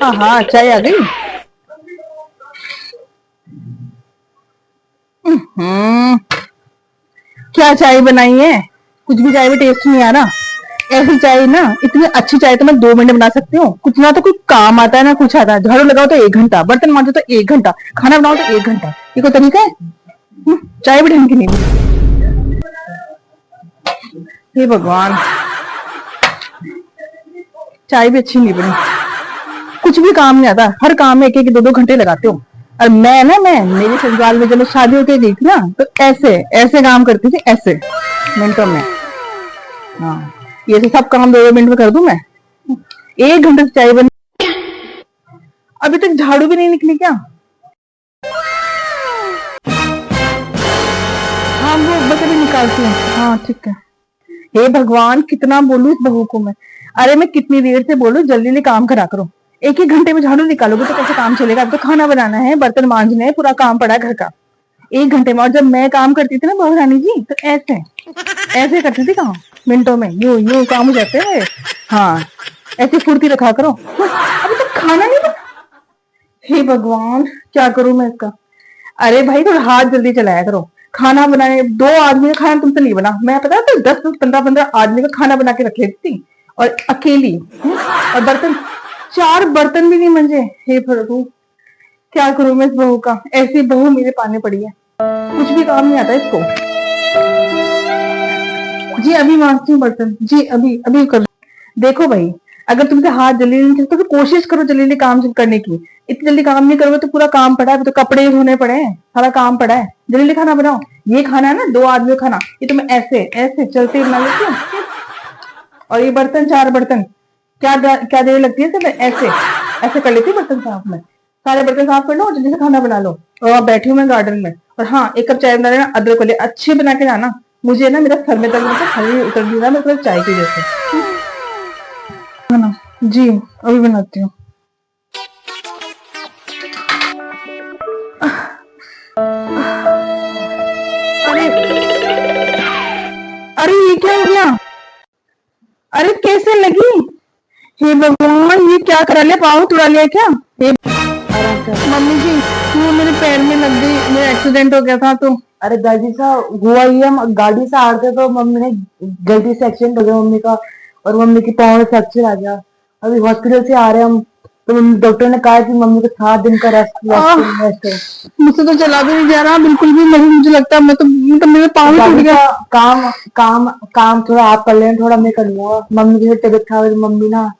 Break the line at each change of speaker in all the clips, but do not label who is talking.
हाँ हाँ, चाय आ गई। हम्म। क्या चाय बनाई है? कुछ भी चाय में टेस्ट नहीं आ रहा। ऐसी चाय ना, इतनी अच्छी चाय तो मैं 2 मिनट बना सकती हूँ। कुछ ना तो कोई काम आता है ना कुछ आता है। झाड़ू लगाओ तो 1 घंटा, बर्तन मांजो तो 1 घंटा, खाना बनाओ तो 1 घंटा। ये कोई तरीका है? चाय भी ढंग की नहीं बनी। हे भगवान, चाय भी अच्छी नहीं बनी। कुछ भी काम नहीं आता, हर काम में 1 1 2 2 घंटे लगाते हो। और मैं मेरे ससुराल में जब मैं शादी होके गई थी ना, तो ऐसे ऐसे काम करती थी, ऐसे मिनटों में। हाँ, ये तो सब काम 2 2 मिनट में कर दूं मैं। 1 घंटे से चाय बनी, अभी तक झाड़ू भी नहीं निकली क्या? हाँ, वो बस अभी निकालती हूँ। हाँ ठीक है। हे भगवान, कितना बोलूं इस बहू को मैं। अरे मैं कितनी देर से बोलूं जल्दी जल्दी काम करा करो। 1 1 घंटे में झाड़ू निकालोगे तो कैसे काम चलेगा? अब तो खाना बनाना है, बर्तन मांजने हैं, पूरा काम पड़ा है घर का। 1 घंटे में। और जब मैं काम करती थी ना बहू रानी जी, तो ऐसे ऐसे करती थी काम। मिनटों में यूं यूं काम हो जाते हैं। हाँ, ऐसी फुर्ती रखा करो। अभी तक खाना नहीं बना। हे भगवान, क्या करूं मैं इसका? अरे भाई, थोड़ा हाथ जल्दी चलाया करो। खाना बनाने 2 आदमी का खाना तुमसे नहीं बना। मैं पता है तो 10 10 15 15 आदमी का खाना बना के रख लेती थी, और अकेली। और बर्तन, 4 बर्तन भी नहीं मंजे। हे प्रभु, क्या करूं मैं इस बहू का? ऐसी बहू मेरे पाने पड़ी है, कुछ भी काम नहीं आता इसको। जी अभी मांजती हूँ बर्तन, जी अभी अभी कर। देखो भाई, अगर तुमसे हाथ जल्दी नहीं चलता तो कोशिश करो जल्दी जल्दी काम करने की। इतनी जल्दी काम नहीं करोगे तो पूरा काम पड़ा है। अभी तो कपड़े धोने पड़े हैं, सारा काम पड़ा है। जल्दी जल्दी खाना बनाओ। ये खाना है ना 2 आदमियों का खाना, ये तो मैं ऐसे ऐसे चलते ही बना लेती हूँ। और ये बर्तन, 4 बर्तन, क्या देर लगती है सिर्फ ऐसे ऐसे कर लेती हूँ बर्तन साफ में। सारे बर्तन साफ कर लो और जल्दी से खाना बना लो। और वहां बैठी हूँ मैं गार्डन में। और हाँ, 1 कप चाय बना लेना, अदरक वाले अच्छे बना के जाना। मुझे ना मेरा सर में दर्द, मतलब हल्दी उतर दी ना, मतलब चाय की जैसे। है ना? जी अभी बनाती हूँ। अरे अरे, ये क्या हो गया? अरे कैसे लगी? हे भगवान, ये क्या करा लिया? पाँव तुड़ा लिया क्या? हे मम्मी जी, वो मेरे पैर में लग गई, मेरा एक्सीडेंट हो गया था तो।
अरे गलती सा हुआ ही, हम गाड़ी से आ रहे थे तो मम्मी ने गलती से एक्सीडेंट हो गया मम्मी का। और मम्मी की पाँव में फ्रैक्चर आ गया। अभी हॉस्पिटल से आ रहे हैं हम। तो डॉक्टर ने कहा कि मम्मी को 7 दिन का रेस्ट रेस्ट
आह,
रेस्ट है।
मुझसे तो चला भी नहीं जा रहा बिल्कुल भी नहीं। मुझे लगता है मैं तो, मतलब मेरे
तो
पाँव ही टूट
गाड़ी
गया।
का काम काम काम थोड़ा आप कर लेना, थोड़ा मैं कर लूंगा। मम्मी की तबीयत खराब है, मम्मी ना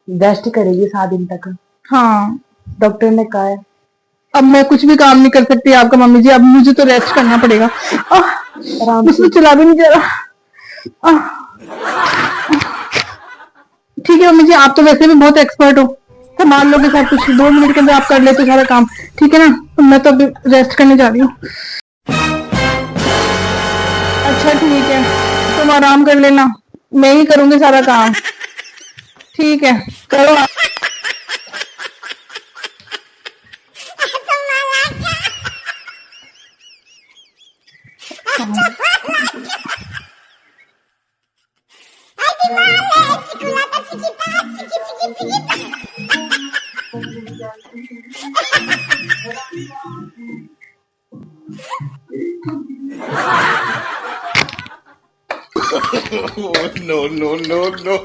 रेस्ट करेगी 7 दिन तक,
हाँ,
डॉक्टर ने कहा है।
अब मैं कुछ भी काम नहीं कर सकती आपका मम्मी जी। अब मुझे तो रेस्ट करना पड़ेगा। आह,
आराम
मुझसे
से।
तो चला भी नहीं जा रहा। आह, ठीक है मम्मी जी, आप तो वैसे भी बहुत एक्सपर्ट हो, संभाल लोगे सब कुछ। 2 मिनट के अंदर आप कर लेते हो सारा काम। ठीक है ना? तो मैं तो अभी रेस्ट करने जा रही हूँ। अच्छा ठीक है, तुम आराम कर लेना, मैं ही करूंगी सारा काम। ठीक है, करो आप।
No, no, no, no.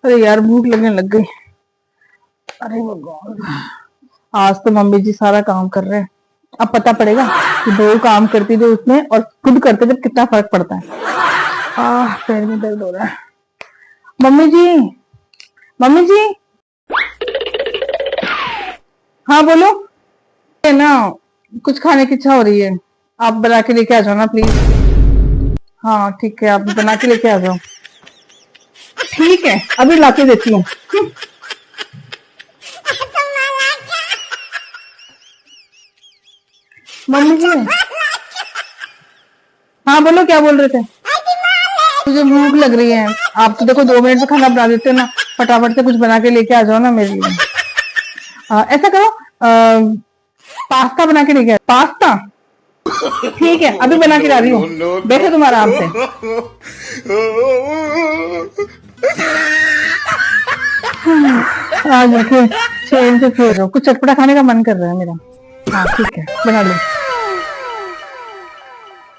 अरे यार, भूख लगने लग गई। अरे भगवान, आज तो मम्मी जी सारा काम कर रहे हैं। अब पता पड़ेगा कि बहू काम करती जो उसमें और खुद करते जब कितना फर्क पड़ता है। पैर में दर्द हो रहा है। मम्मी जी, मम्मी जी, हाँ बोलो। है ना, कुछ खाने की इच्छा हो रही है। आप बना के लेके आ जाओ ना प्लीज। हाँ ठीक है, आप बना के लेके आ जाओ। ठीक है, अभी लाके देती हूँ। मम्मी जी, हाँ बोलो, क्या बोल रहे थे? मुझे भूख लग रही है। आप तो देखो 2 मिनट में खाना बना देते हो ना, फटाफट से कुछ बना के लेके आ जाओ ना मेरे लिए। ऐसा करो, पास्ता बना के लेके आओ। पास्ता ठीक है, अभी बना के ला रही हूँ, बैठो तुम आराम से। आज देखिए चैन से सो रहो, कुछ चटपटा खाने का मन कर रहा है मेरा। हाँ ठीक है, बना लो।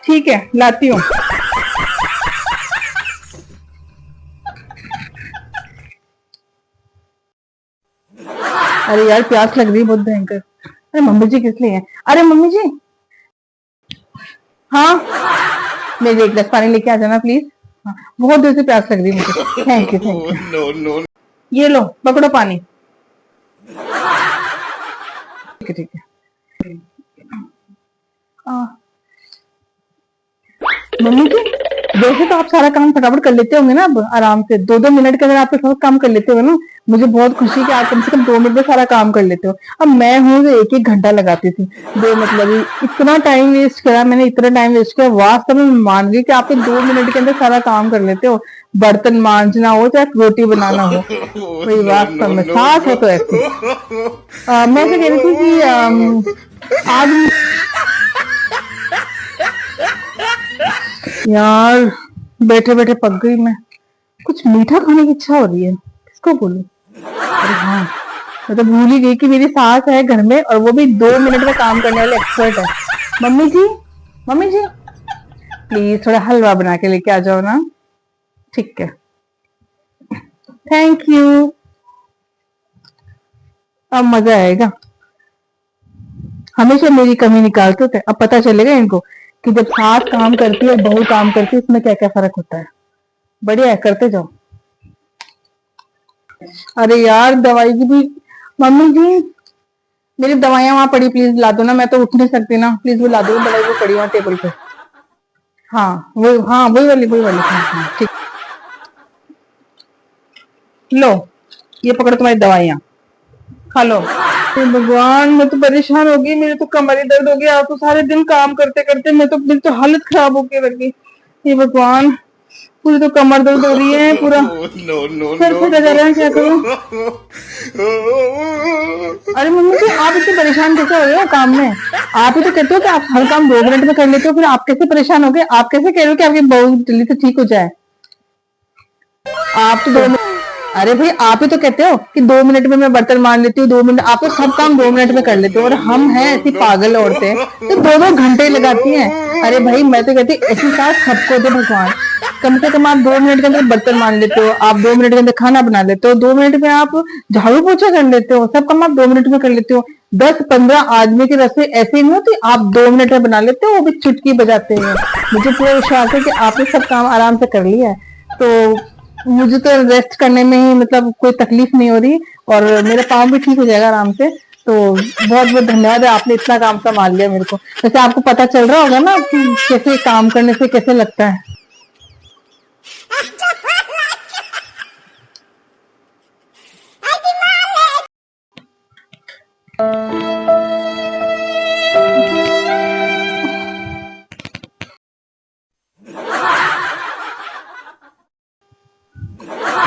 ठीक है, लाती हूँ। अरे यार प्यास लग रही है बहुत भयंकर। अरे मम्मी जी किस लिए हैं? अरे मम्मी जी, हाँ मेरे एक गिलास पानी लेके आ जाना प्लीज। हाँ, बहुत देर से प्यास लग रही है मुझे। Thank you thank you.
no, no.
ये लो पकड़ो पानी। ठीक है ठीक है। मम्मी जी, वैसे तो आप सारा काम फटाफट कर लेते होंगे ना, अब आराम से 2-2 मिनट के अंदर आप सब काम कर लेते हो ना। मुझे बहुत खुशी कि आप कम से कम 2 मिनट में सारा काम कर लेते हो। अब मैं हूँ जो 1-1 घंटा लगाती थी। दो मतलब इतना टाइम वेस्ट करा मैंने, इतना टाइम वेस्ट किया, वास्तव में मान गई कि आप 2 मिनट के अंदर सारा काम कर लेते हो। बर्तन मांजना हो चाहे रोटी बनाना हो, वही वास्तव में सास है तो ऐसे। मैं तो कह रही थी कि आज यार बैठे बैठे पक गई मैं। कुछ मीठा खाने की इच्छा हो रही है, किसको बोलूं? अरे हाँ, मैं तो भूल ही गई कि मेरी सास है घर में और वो भी 2 मिनट में काम करने वाले एक्सपर्ट है। Mummy ji, mummy ji please थोड़ा हलवा बना के लेके आ जाओ ना। ठीक है, थैंक यू। अब मजा आएगा। हमेशा मेरी कमी निकालते थे, अब पता चलेगा इनको कि जब सास काम करती है और बहू काम करती है इसमें क्या क्या फर्क होता है। बढ़िया है, करते जाओ। अरे यार दवाई की भी, मम्मी जी मेरी दवाइयां वहां पड़ी, प्लीज ला दो ना, मैं तो उठ नहीं सकती ना, प्लीज वो ला दो दवाई, वो पड़ी वहां टेबल पे। हाँ वो, हाँ वही वाली हाँ हाँ ठीक। लो ये पकड़ो तुम्हारी दवाइयां, खा लो। हे भगवान, मैं तो परेशान हो गई, मेरे तो कमर ही दर्द हो गया। आप तो सारे दिन काम करते करते मैं तो मेरी तो हालत खराब होके रख गई। हे भगवान, पूरी तो कमर दर्द हो रही है, पूरा
No, no,
सर
no,
फटा जा रहा है, क्या करूं?
no.
अरे मम्मी जी आप इतने परेशान कैसे हो रहे हो काम में? आप ही तो कहते हो कि आप हर काम 2 मिनट में कर लेते हो, फिर आप कैसे परेशान हो गए? आप कैसे कह रहे हो कि आपकी बहू जल्दी से ठीक हो जाए? आप तो 2 मिनट, अरे भाई आप ही तो कहते हो कि 2 मिनट में मैं बर्तन मान लेती हूँ, 2 मिनट, आप तो सब काम 2 मिनट में कर लेते हो, और हम हैं ऐसी पागल औरतें तो 2-2 घंटे लगाती हैं। अरे भाई मैं तो कहती ऐसी सास सबको दे भगवान। कम से कम आप 2 मिनट के अंदर बर्तन मान लेते हो, आप 2 मिनट के अंदर खाना बना लेते हो, 2 मिनट में आप झाड़ू पोछा कर लेते हो, सब काम आप 2 मिनट में कर लेते हो। 10-15 आदमी की रसोई ऐसे नहीं होती, आप 2 मिनट में बना लेते हो, वो भी चुटकी बजाते हुए। मुझे पूरा विश्वास है कि आपने सब काम आराम से कर लिया है, तो मुझे तो रेस्ट करने में ही मतलब कोई तकलीफ नहीं हो रही, और मेरा पाँव भी ठीक हो जाएगा आराम से। तो बहुत बहुत धन्यवाद है, आपने इतना काम संभाल लिया मेरे को। वैसे आपको पता चल रहा होगा ना कि कैसे काम करने से कैसे लगता है।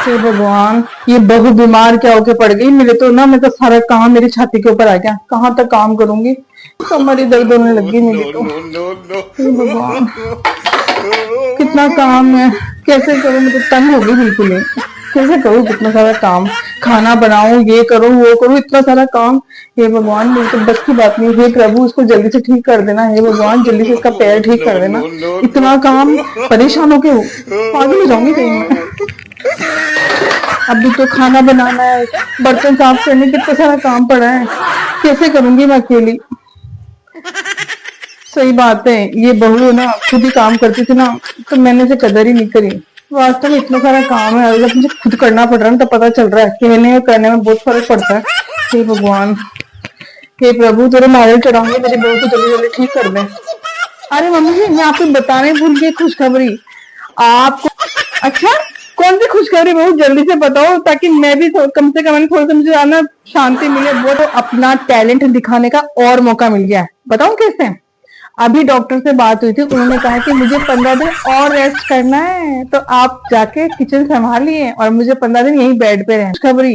हे भगवान, ये बहू बीमार क्या होके पड़ गई मेरे तो ना, मैं तो सारा काम मेरी छाती के ऊपर आ गया, कहाँ तक काम करूंगी, कमर ही दर्द होने लग गई मेरी तो। हे भगवान, कितना काम है, कैसे करूं? मैं तो तंग हो गई बिल्कुल ही, कैसे करूं कितना सारा काम, खाना बनाऊं, ये करूं वो करूं, इतना सारा काम। हे भगवान, मेरी तो बस की बात नहीं। हे प्रभु इसको जल्दी से ठीक कर देना, हे भगवान जल्दी से इसका पैर ठीक कर देना। इतना काम, परेशान होके पागल हो जाऊंगी कहीं मैं। अभी तो खाना बनाना है, बर्तन साफ करने, कितना सारा काम पड़ा है, कैसे करूंगी मैं अकेली? सही बात है, ये बहू ना खुद ही काम करती थी ना, तो मैंने से कदर ही नहीं करी। वास्तव में इतना सारा काम है, अगर मुझे खुद करना पड़ रहा है तो पता चल रहा है कहने और करने में बहुत फर्क पड़ता है। हे भगवान, हे प्रभु तेरे नारियल चढ़ाऊंगी, मेरी बहू को जल्दी जल्दी ठीक कर दे। अरे मम्मी जी मैं आपको बताने भूल गई खुशखबरी आपको। अच्छा, कौन सी खुशखबरी बहू, जल्दी से बताओ ताकि मैं भी कम से कम थोड़ा सा मुझे आना शांति मिले। वो तो अपना टैलेंट दिखाने का और मौका मिल गया है, बताऊं कैसे? अभी डॉक्टर से बात हुई थी, उन्होंने कहा कि मुझे 15 दिन और रेस्ट करना है, तो आप जाके किचन संभालिए और मुझे 15 दिन यहीं बेड पे रहना। खुशखबरी।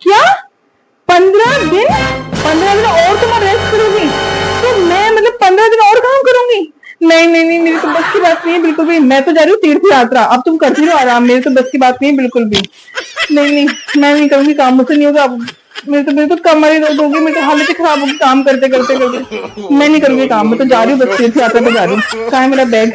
क्या 15 दिन और तुम रेस्ट करोगी? तो मैं मतलब 15 दिन और काम करूंगी? नहीं नहीं नहीं, मेरी तो बस की बात नहीं है बिल्कुल भी। मैं तो जा रही हूँ तीर्थ यात्रा, अब तुम करती रहो आराम, मेरी तो बस की बात नहीं है बिल्कुल भी। नहीं नहीं, मैं नहीं करूंगी काम, मुझसे नहीं होगा। अब मेरे तो कमर ही दर्द होगी, मेरी तो हालत ही खराब होगी काम करते करते करते। मैं नहीं करूंगी काम, मैं तो जा रही हूँ बस तीर्थ यात्रा पे जा रही हूँ। कहाँ है मेरा बैग?